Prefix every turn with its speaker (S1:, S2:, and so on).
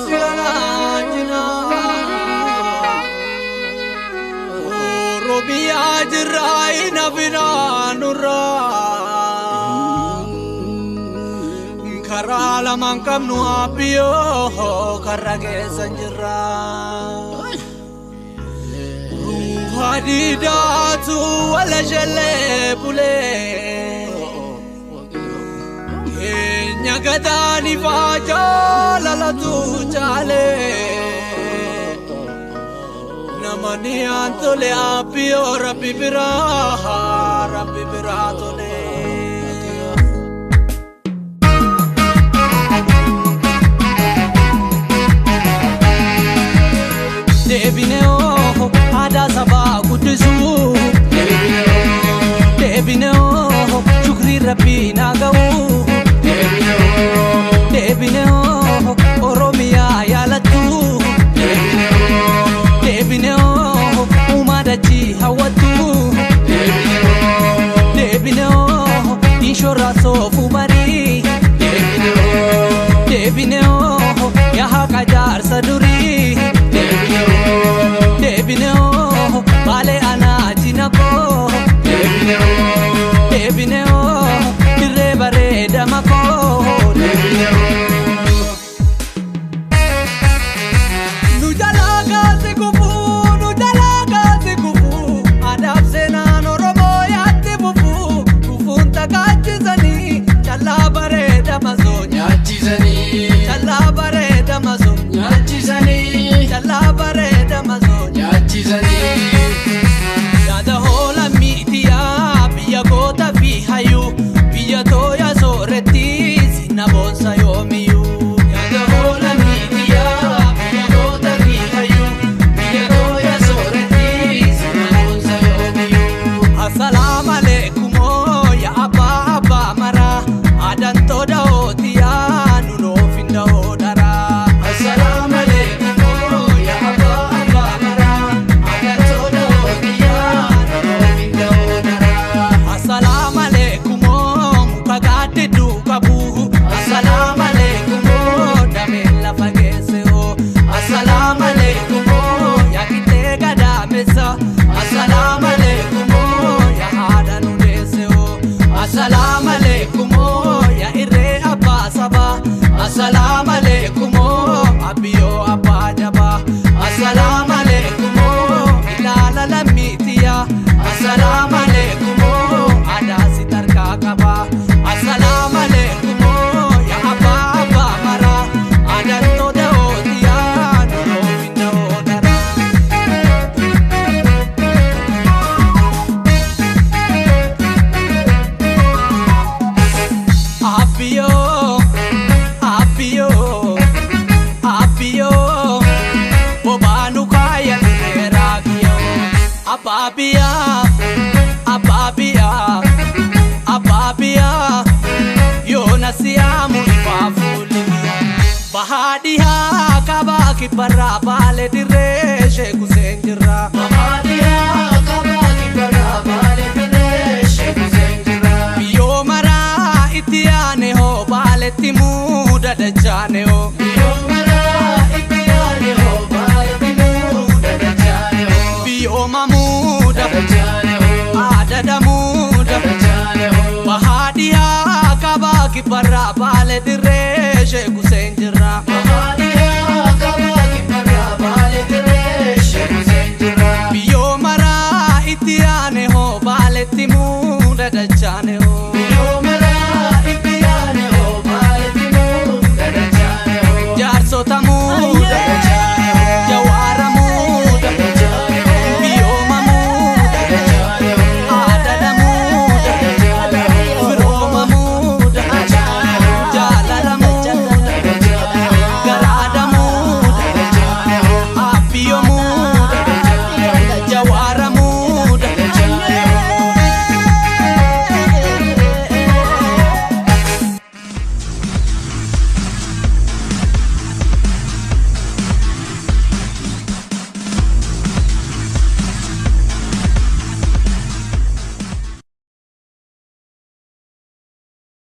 S1: siranajina Oromiya jirrai navinanura Karala mangkam nu apiyo karage sanjira Hadidatu wala jale bule Nyagadani fajala la tu jale Namani antole apiyo rabbi biratole Debineo ada sabah kudisu Debineo shukri rabbi nagau Debineo Oromiya yalatu Debineo umadachi hawatu Debineo inshora sofu mari Debineo yaha kajar saduri Debineo bale anajinako Debineo direbare damako Nujalaga zikufu adab senan oromo yatti bufu kufunta kachizani challa bare damazo nyachizani challa bare damazo nyachizani challa bare damazo nyachizani yada hola mitiya biya kota fi hayu biya toya soreti sina bonsa yomiyu yada hola mitiya biya kota fi hayu biya toya soreti sina bonsa yomiyu assalamu alaikum ya abba mara adan toda otiya nuno finda odara assalamu alaikum ya abba mara adan toda otiya nuno finda odara assalamu alaikum mukagade dukabu assalamu alaikum damela fageseo assalamu alaikum ya kitega damesa assalamu alaikum ya hada nudeseo assalamu alaikum ya ire abba saba assalamu alaikum abiyo abba jaba assalamu alaikum ilala lamitiya assalamu alaikum adasi tarka kaba assalamu alaikum ya abba mara adan to de otiya no finda odara Apiyo bobanu kaya neragiyo Ababia yo nasiamu ifafulia bahadiha kabaki parabale direshe kusenjira bahadiha kabaki parabale direshe kusenjira yo mara itiane ho bale timuda dajane ho yo mara itiane ho bale timuda dajane ho yo mamuda dajane ho adada muda dajane ho bahadiha kabaki parabale direshe kusenjira